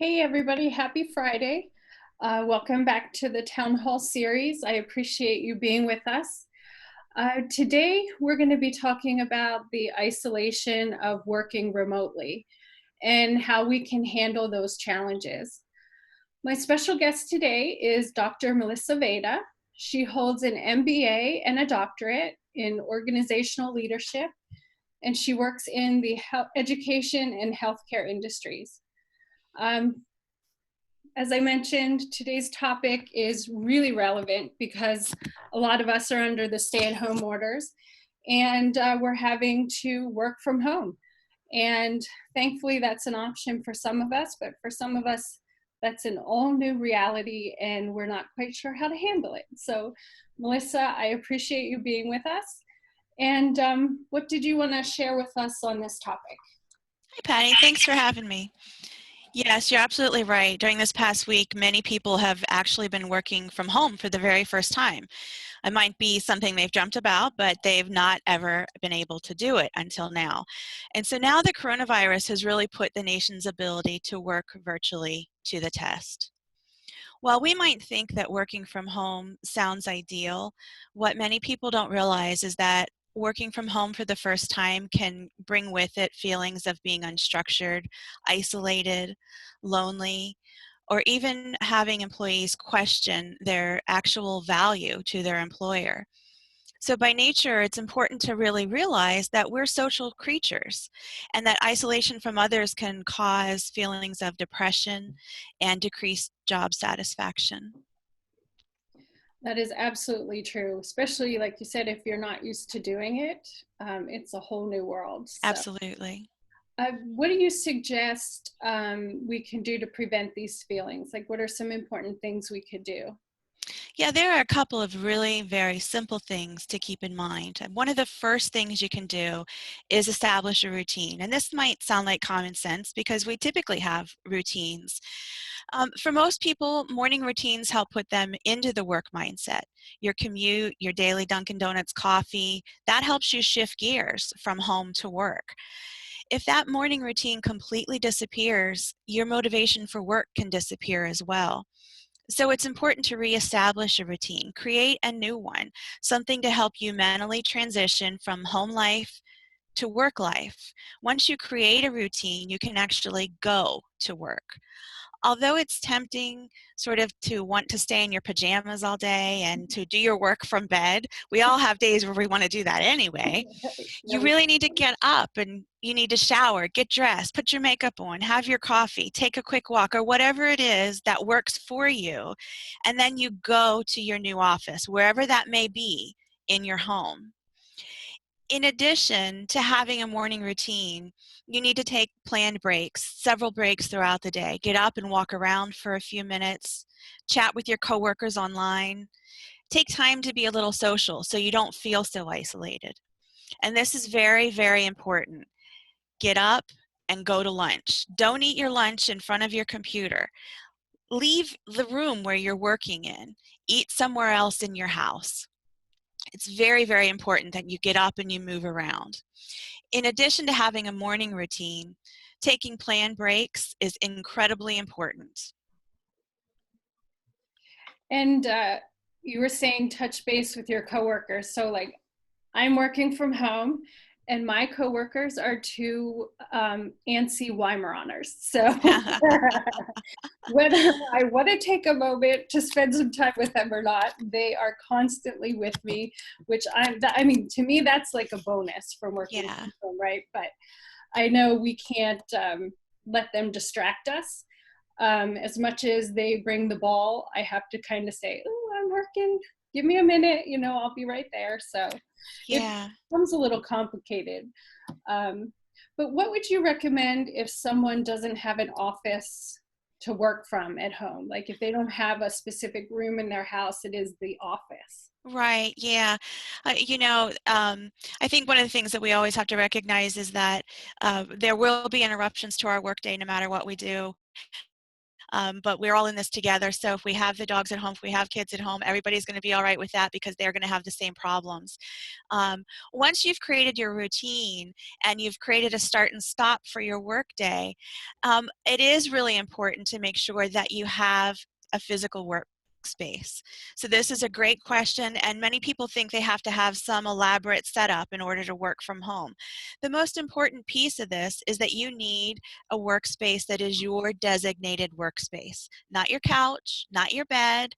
Hey everybody, happy Friday. Welcome back to the Town Hall series. I appreciate you being with us. Today we're going to be talking about the isolation of working remotely and how we can handle those challenges. My special guest today is Dr. Melissa Vayda. She holds an MBA and a doctorate in organizational leadership, and she works in the education and healthcare industries. As I mentioned, today's topic is really relevant because a lot of us are under the stay-at-home orders, and we're having to work from home. And thankfully, that's an option for some of us, but for some of us, that's an all new reality, and we're not quite sure how to handle it. So, Melissa, I appreciate you being with us. And what did you want to share with us on this topic? Hi, Patty. Thanks for having me. Yes, you're absolutely right. During this past week, many people have actually been working from home for the very first time. It might be something they've dreamt about, but they've not ever been able to do it until now. And so now the coronavirus has really put the nation's ability to work virtually to the test. While we might think that working from home sounds ideal, what many people don't realize is that working from home for the first time can bring with it feelings of being unstructured, isolated, lonely, or even having employees question their actual value to their employer. So by nature, it's important to really realize that we're social creatures and that isolation from others can cause feelings of depression and decreased job satisfaction. That is absolutely true, especially like you said, if you're not used to doing it, it's a whole new world. So, Absolutely. what do you suggest we can do to prevent these feelings? Like, what are some important things we could do? Yeah, there are a couple of really very simple things to keep in mind. And one of the first things you can do is establish a routine. And this might sound like common sense because we typically have routines. For most people, morning routines help put them into the work mindset. Your commute, your daily Dunkin' Donuts coffee, that helps you shift gears from home to work. If that morning routine completely disappears, your motivation for work can disappear as well. So it's important to reestablish a routine, create a new one, something to help you mentally transition from home life to work life. Once you create a routine, you can actually go to work. Although it's tempting sort of to want to stay in your pajamas all day and to do your work from bed, we all have days where we want to do that anyway. You No, really need to get up and you need to shower, get dressed, put your makeup on, have your coffee, take a quick walk, or whatever it is that works for you. And then you go to your new office, wherever that may be in your home. In addition to having a morning routine, you need to take planned breaks, several breaks throughout the day. Get up and walk around for a few minutes, chat with your coworkers online. Take time to be a little social so you don't feel so isolated. And this is very, very important. Get up and go to lunch. Don't eat your lunch in front of your computer. Leave the room where you're working in. Eat somewhere else in your house. It's very, very important that you get up and you move around. In addition to having a morning routine, taking planned breaks is incredibly important. and you were saying touch base with your coworkers. So, like, I'm working from home, and my coworkers are two antsy Weimaraners. So whether I want to take a moment to spend some time with them or not, they are constantly with me, which I mean, to me, that's like a bonus from working Yeah. from home, right? But I know we can't let them distract us. As much as they bring the ball, I have to kind of say, "Oh, I'm working. Give me a minute. I'll be right there." So it Yeah. becomes a little complicated. Um, but what would you recommend if someone doesn't have an office to work from at home? Like if they don't have a specific room in their house, it is the office. Right, yeah. I think one of the things that we always have to recognize is that there will be interruptions to our workday no matter what we do. but we're all in this together. So if we have the dogs at home, if we have kids at home, everybody's going to be all right with that because they're going to have the same problems. Once you've created your routine and you've created a start and stop for your workday, it is really important to make sure that you have a physical workspace. So this is a great question, and many people think they have to have some elaborate setup in order to work from home. The most important piece of this is that you need a workspace that is your designated workspace, not your couch, not your bed.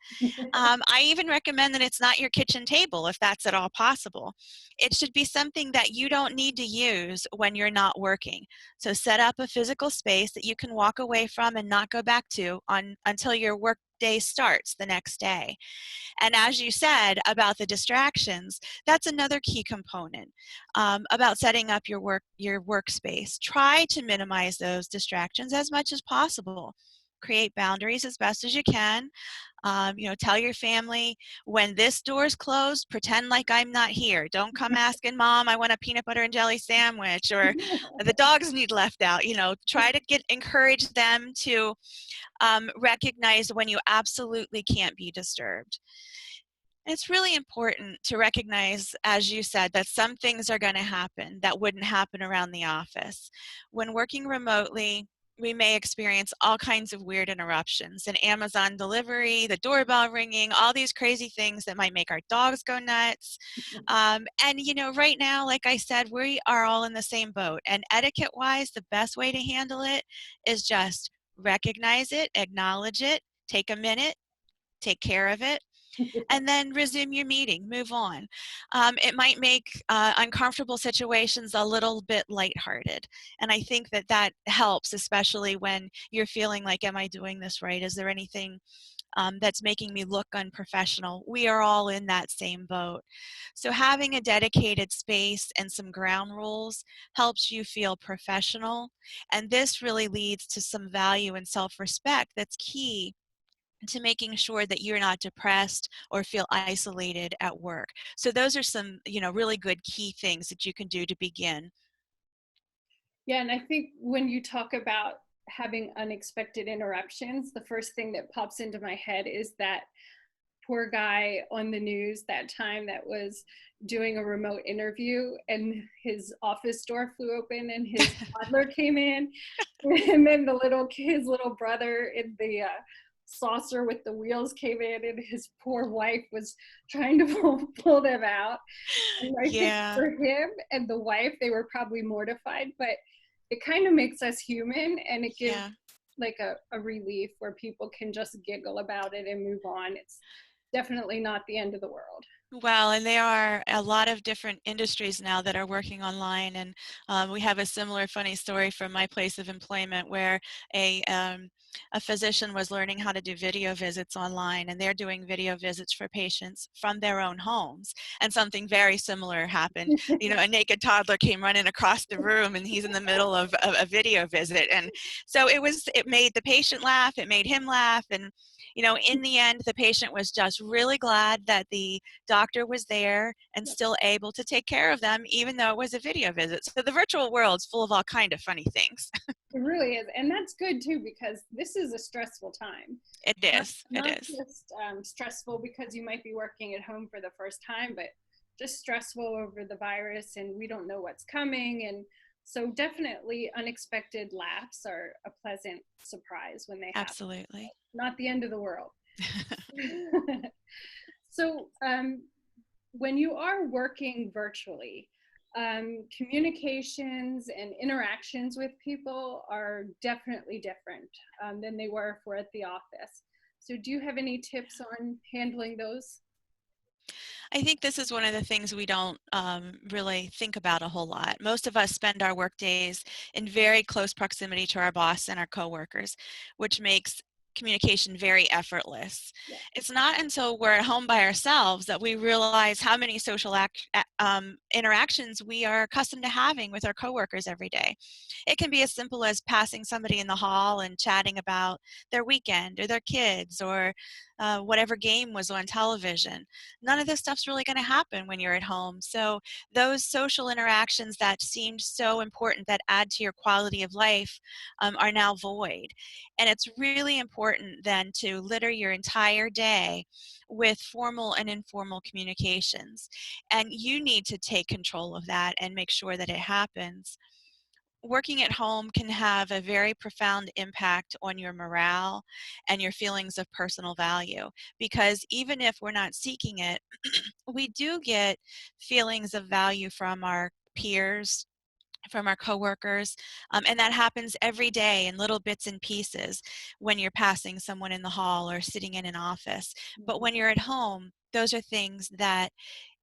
I even recommend that it's not your kitchen table if that's at all possible. It should be something that you don't need to use when you're not working. So set up a physical space that you can walk away from and not go back to until your work day starts the next day. And as you said about the distractions, that's another key component about setting up your workspace. Try to minimize those distractions as much as possible. Create boundaries as best as you can. Tell your family when this door is closed, pretend like I'm not here. Don't come asking mom, I want a peanut butter and jelly sandwich, or the dogs need left out. Try to encourage them to recognize when you absolutely can't be disturbed. It's really important to recognize, as you said, that some things are going to happen that wouldn't happen around the office. When working remotely, we may experience all kinds of weird interruptions, an Amazon delivery, the doorbell ringing, all these crazy things that might make our dogs go nuts. Right now, like I said, we are all in the same boat. And etiquette-wise, the best way to handle it is just recognize it, acknowledge it, take a minute, take care of it, and then resume your meeting, move on. It might make uncomfortable situations a little bit lighthearted. And I think that that helps, especially when you're feeling like, am I doing this right? Is there anything that's making me look unprofessional? We are all in that same boat. So having a dedicated space and some ground rules helps you feel professional. And this really leads to some value and self-respect that's key to making sure that you're not depressed or feel isolated at work. So those are some, really good key things that you can do to begin. Yeah, and I think when you talk about having unexpected interruptions, the first thing that pops into my head is that poor guy on the news that time that was doing a remote interview and his office door flew open and his toddler came in, and then his little brother in the saucer with the wheels came in, and his poor wife was trying to pull them out. And I think Yeah, for him and the wife, they were probably mortified, but it kind of makes us human, and it gives yeah. like a relief where people can just giggle about it and move on. It's definitely not the end of the world. Well, and there are a lot of different industries now that are working online, and we have a similar funny story from my place of employment where a physician was learning how to do video visits online, and they're doing video visits for patients from their own homes. And something very similar happened. A naked toddler came running across the room, and he's in the middle of a video visit, and so it made the patient laugh, it made him laugh, and in the end, the patient was just really glad that the doctor was there and still able to take care of them, even though it was a video visit. So the virtual world's full of all kind of funny things. It really is. And that's good too, because this is a stressful time. It Not, is. It not is. just stressful because you might be working at home for the first time, but just stressful over the virus and we don't know what's coming. And so definitely unexpected laughs are a pleasant surprise when they happen. Absolutely. Not the end of the world. So when you are working virtually, communications and interactions with people are definitely different than they were for at the office. So do you have any tips on handling those? I think this is one of the things we don't really think about a whole lot. Most of us spend our work days in very close proximity to our boss and our coworkers, which makes communication very effortless. Yeah. It's not until we're at home by ourselves that we realize how many social interactions we are accustomed to having with our coworkers every day. It can be as simple as passing somebody in the hall and chatting about their weekend or their kids, or whatever game was on television. None of this stuff's really going to happen when you're at home. So those social interactions that seemed so important, that add to your quality of life, are now void. And it's really important then to litter your entire day with formal and informal communications. And you need to take control of that and make sure that it happens. Working at home can have a very profound impact on your morale and your feelings of personal value, because even if we're not seeking it, we do get feelings of value from our peers, from our coworkers, and that happens every day in little bits and pieces when you're passing someone in the hall or sitting in an office. But when you're at home, those are things that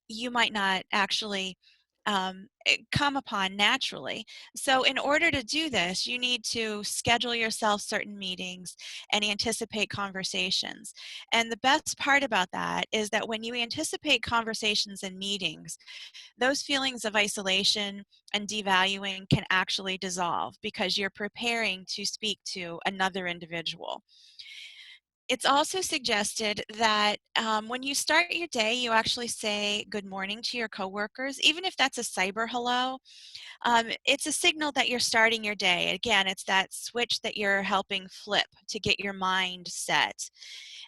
you might not actually come upon naturally. So in order to do this, you need to schedule yourself certain meetings and anticipate conversations. And the best part about that is that when you anticipate conversations and meetings, those feelings of isolation and devaluing can actually dissolve because you're preparing to speak to another individual. It's also suggested that when you start your day, you actually say good morning to your coworkers, even if that's a cyber hello. It's a signal that you're starting your day. Again, it's that switch that you're helping flip to get your mind set.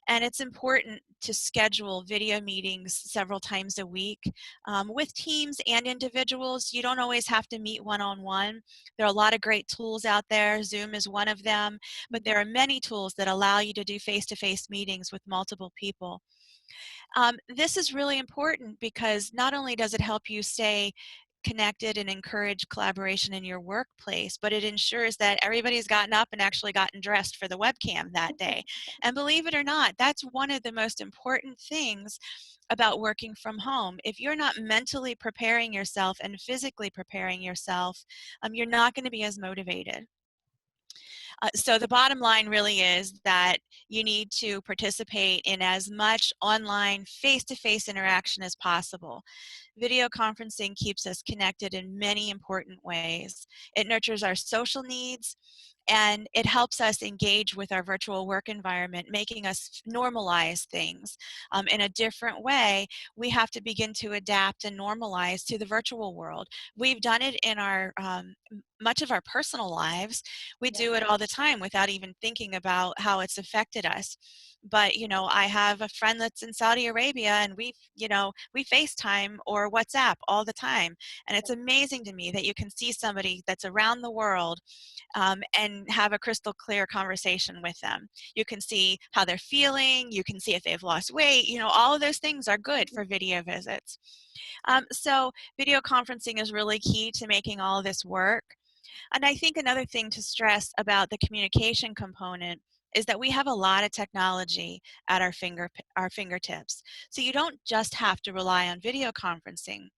And it's important to schedule video meetings several times a week with teams and individuals. You don't always have to meet one-on-one. There are a lot of great tools out there. Zoom is one of them, but there are many tools that allow you to do face-to-face meetings with multiple people. This is really important because not only does it help you stay connected and encourage collaboration in your workplace, but it ensures that everybody's gotten up and actually gotten dressed for the webcam that day. And believe it or not, that's one of the most important things about working from home. If you're not mentally preparing yourself and physically preparing yourself, you're not going to be as motivated. So the bottom line really is that you need to participate in as much online face-to-face interaction as possible. Video conferencing keeps us connected in many important ways. It nurtures our social needs, and it helps us engage with our virtual work environment, making us normalize things in a different way. We have to begin to adapt and normalize to the virtual world. We've done it in our much of our personal lives. We do it all the time without even thinking about how it's affected us. But I have a friend that's in Saudi Arabia, and we FaceTime or WhatsApp all the time, and it's amazing to me that you can see somebody that's around the world and have a crystal clear conversation with them. You can see how they're feeling. You can see if they've lost weight. All of those things are good for video visits. So video conferencing is really key to making all of this work. And I think another thing to stress about the communication component is that we have a lot of technology at our fingertips. So you don't just have to rely on video conferencing.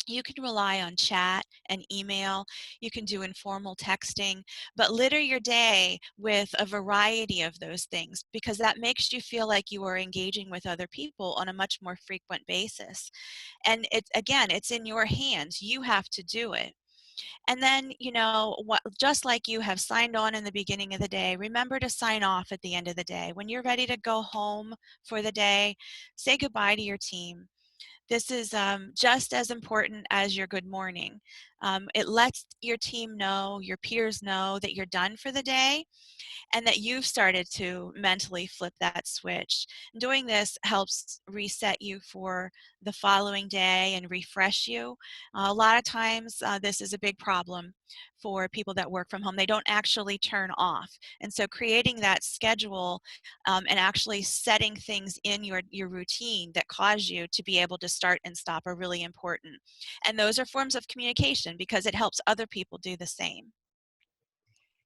You can rely on chat and email. You can do informal texting, but litter your day with a variety of those things, because that makes you feel like you are engaging with other people on a much more frequent basis. And it's in your hands. You have to do it. And then, just like you have signed on in the beginning of the day, remember to sign off at the end of the day. When you're ready to go home for the day, say goodbye to your team. This is just as important as your good morning. It lets your team know, your peers know that you're done for the day, and that you've started to mentally flip that switch. Doing this helps reset you for the following day and refresh you. A lot of times this is a big problem for people that work from home. They don't actually turn off. And so creating that schedule and actually setting things in your routine that cause you to be able to start and stop are really important. And those are forms of communication because it helps other people do the same.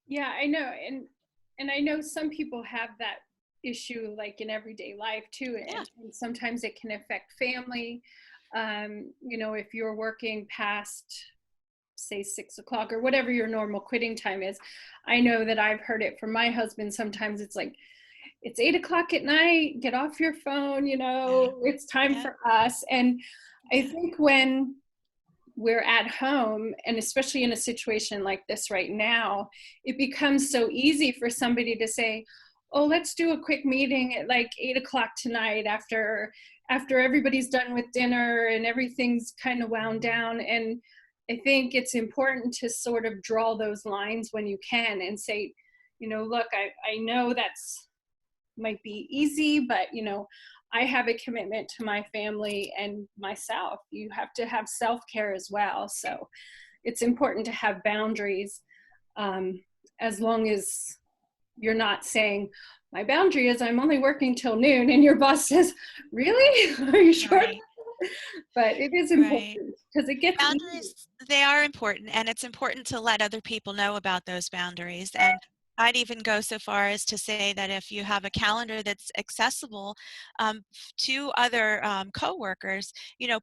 Yeah, I know. And I know some people have that issue like in everyday life too. Yeah. And sometimes it can affect family. If you're working past, say, 6 o'clock or whatever your normal quitting time is. I know that I've heard it from my husband. Sometimes it's like, it's 8 o'clock at night, get off your phone, Yeah. it's time Yeah. for us. And I Yeah. think when we're at home, and especially in a situation like this right now, it becomes so easy for somebody to say, oh, let's do a quick meeting at like 8 o'clock tonight after everybody's done with dinner and everything's kind of wound down. And I think it's important to sort of draw those lines when you can and say, look, I know that's might be easy, but I have a commitment to my family and myself. You have to have self-care as well. So it's important to have boundaries, as long as you're not saying, my boundary is I'm only working till noon, and your boss says, really? Are you sure? Right. But it is Right. important because it gets easy. Boundaries, they are important, and it's important to let other people know about those boundaries. And I'd even go so far as to say that if you have a calendar that's accessible to other coworkers,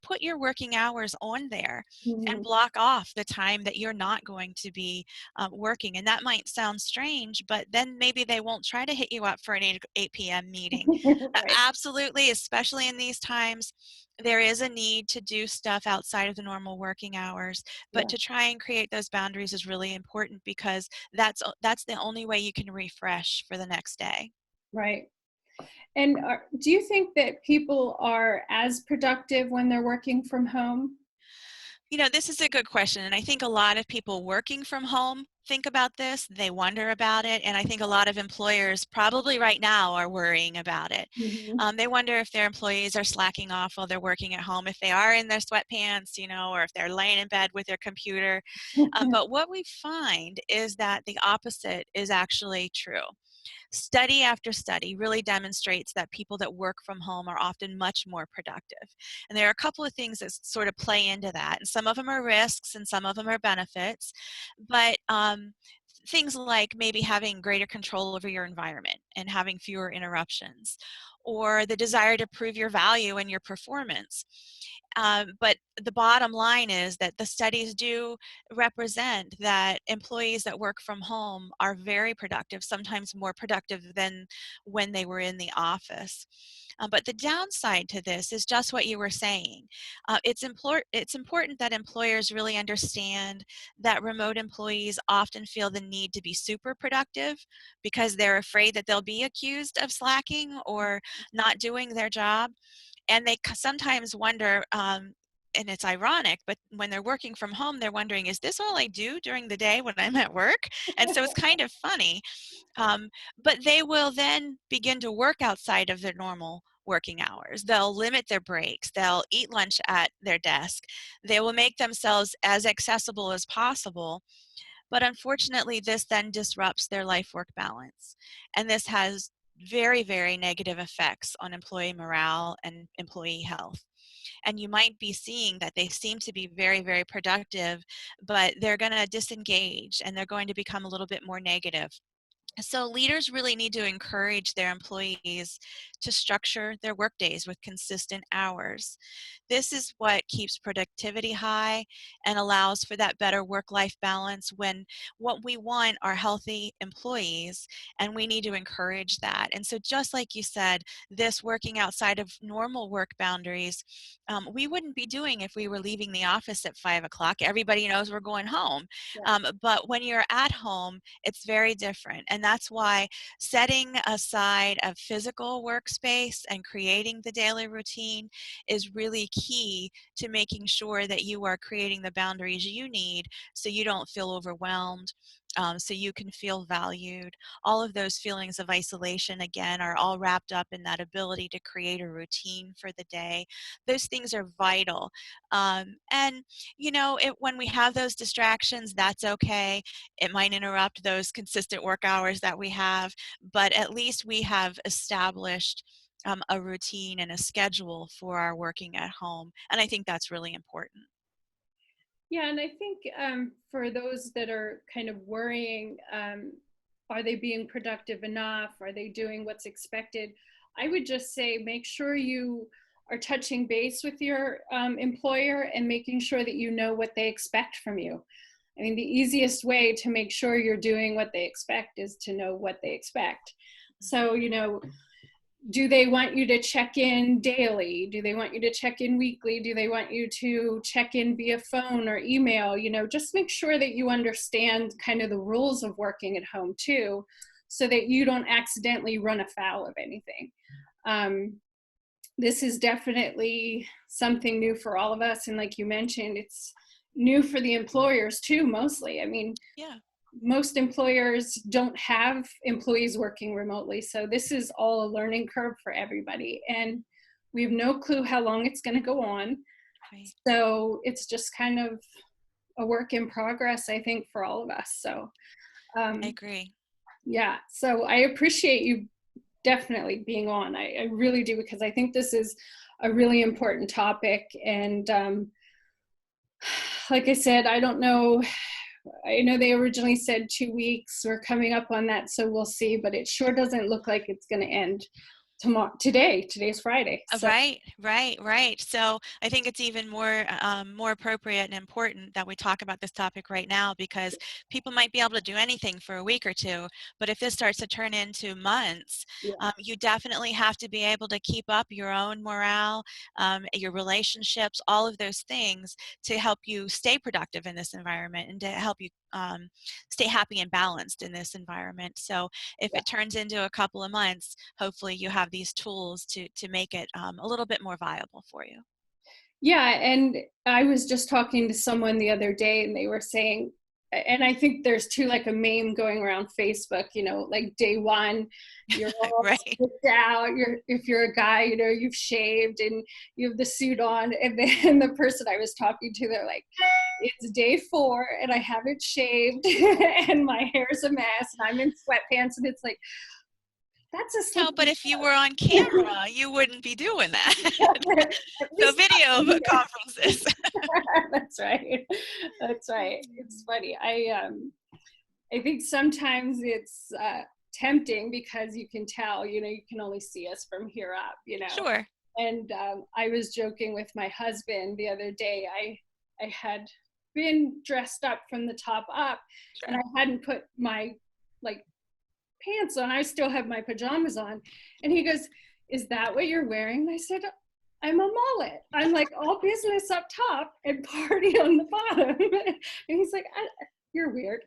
put your working hours on there and Mhm. block off the time that you're not going to be working. And that might sound strange, but then maybe they won't try to hit you up for an 8 p.m. meeting. Right. Absolutely, especially in these times, there is a need to do stuff outside of the normal working hours, but Yeah. to try and create those boundaries is really important because that's the only way you can refresh for the next day. Right. And do you think that people are as productive when they're working from home? This is a good question, and I think a lot of people working from home think about this, they wonder about it, and I think a lot of employers probably right now are worrying about it. Mhm. They wonder if their employees are slacking off while they're working at home, if they are in their sweatpants, or if they're laying in bed with their computer. But what we find is that the opposite is actually true. Study after study really demonstrates that people that work from home are often much more productive. And there are a couple of things that sort of play into that. And some of them are risks and some of them are benefits. But things like maybe having greater control over your environment and having fewer interruptions, or the desire to prove your value and your performance. But the bottom line is that the studies do represent that employees that work from home are very productive, sometimes more productive than when they were in the office. But the downside to this is just what you were saying. It's important that employers really understand that remote employees often feel the need to be super productive because they're afraid that they'll be accused of slacking or not doing their job. And they sometimes wonder, and it's ironic, but when they're working from home, they're wondering, is this all I do during the day when I'm at work? And so it's kind of funny. But they will then begin to work outside of their normal working hours. They'll limit their breaks. They'll eat lunch at their desk. They will make themselves as accessible as possible. But unfortunately, this then disrupts their life-work balance. And this has very, very negative effects on employee morale and employee health. And you might be seeing that they seem to be very, very productive, but they're going to disengage and they're going to become a little bit more negative. So leaders really need to encourage their employees to structure their workdays with consistent hours. This is what keeps productivity high and allows for that better work-life balance when what we want are healthy employees, and we need to encourage that. And so just like you said, this working outside of normal work boundaries, we wouldn't be doing if we were leaving the office at 5 o'clock. Everybody knows we're going home. Yeah. But when you're at home, it's very different. And that's why setting aside a physical workspace and creating the daily routine is really key to making sure that you are creating the boundaries you need so you don't feel overwhelmed, so you can feel valued. All of those feelings of isolation, again, are all wrapped up in that ability to create a routine for the day. Those things are vital. When we have those distractions, that's okay. It might interrupt those consistent work hours that we have, but at least we have established a routine and a schedule for our working at home. And I think that's really important. Yeah, and I think for those that are kind of worrying, are they being productive enough? Are they doing what's expected? I would just say make sure you are touching base with your employer and making sure that you know what they expect from you. I mean, the easiest way to make sure you're doing what they expect is to know what they expect. So, do they want you to check in daily? Do they want you to check in weekly? Do they want you to check in via phone or email? Just make sure that you understand kind of the rules of working at home too, so that you don't accidentally run afoul of anything. This is definitely something new for all of us. And like you mentioned, it's new for the employers too, mostly. I mean, Yeah, most employers don't have employees working remotely. So this is all a learning curve for everybody. And we have no clue how long it's going to go on. right. So it's just kind of a work in progress, I think, for all of us. So, I um, agree. yeah, so I appreciate you definitely being on. I really do, because I think this is a really important topic. And like I said, I don't know. I know they originally said 2 weeks. We're coming up on that, so we'll see. But it sure doesn't look like it's going to end tomorrow. Today's Friday. So Right, right, right. So I think it's even more appropriate and important that we talk about this topic right now, because people might be able to do anything for a week or two, but if this starts to turn into months, yeah, you definitely have to be able to keep up your own morale, your relationships, all of those things to help you stay productive in this environment and to help you stay happy and balanced in this environment. So if yeah. it turns into a couple of months, hopefully you have these tools to make it a little bit more viable for you. Yeah, and I was just talking to someone the other day, and they were saying, and I think there's too like a meme going around Facebook, like day one, you're all Right. picked out. If you're a guy, you've shaved and you have the suit on, and then the person I was talking to, they're like, it's day 4 and I haven't shaved and my hair's a mess and I'm in sweatpants, and it's like, that's a No, but slippery if you were on slope. camera, you wouldn't be doing that. At So least video not here. conferences. That's right. That's right. It's funny. I think sometimes it's tempting because you can tell, you can only see us from here up. Sure. And I was joking with my husband the other day. I had been dressed up from the top up, and Sure. I hadn't put my like pants on. I still have my pajamas on. And he goes, "Is that what you're wearing?" And I said, "I'm a mullet. I'm like all business up top and party on the bottom." And he's like, "You're weird."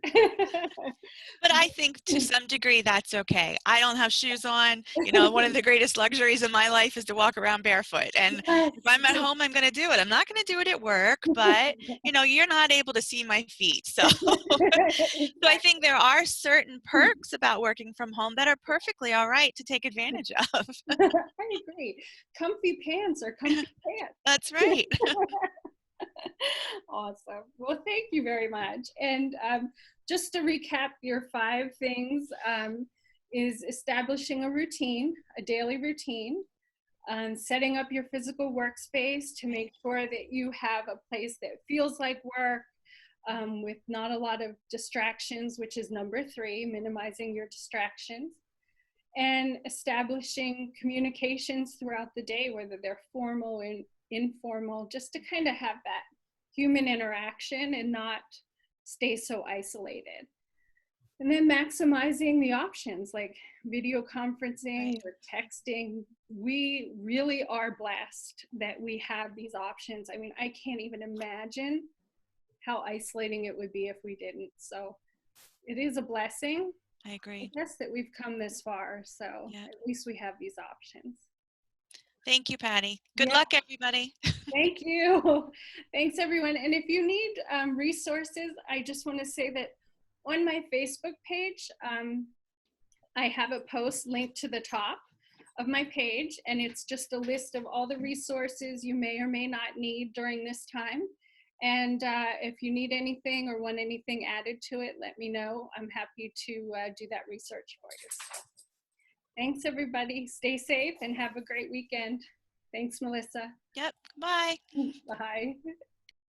But I think to some degree that's okay. I don't have shoes on. One of the greatest luxuries in my life is to walk around barefoot. And if Yes. I'm at home, I'm going to do it. I'm not going to do it at work, but you're not able to see my feet. So so I think there are certain perks about working from home that are perfectly all right to take advantage of. I agree. Comfy pants are comfy That's pants. right. Awesome. Well, thank you very much. And just to recap, your 5 things is establishing a routine, a daily routine, setting up your physical workspace to Right. make sure that you have a place that feels like work, with not a lot of distractions, which is number 3, minimizing your distractions, and establishing communications throughout the day, whether they're formal and informal, just to kind of have that human interaction and not stay so isolated. And then maximizing the options like video conferencing Right. or texting. We really are blessed that we have these options. I mean, I can't even imagine how isolating it would be if we didn't. So it is a blessing, I I agree. guess, that we've come this far. So Yeah. at least we have these options. Thank you, Patty. Good Yeah, luck, everybody. thank you. Thanks, everyone. And if you need resources, I just want to say that on my Facebook page, I have a post linked to the top of my page, and it's just a list of all the resources you may or may not need during this time. And if you need anything or want anything added to it, let me know. I'm happy to do that research for you. So, thanks, everybody. Stay safe and have a great weekend. Thanks, Melissa. Yep. Bye. Bye.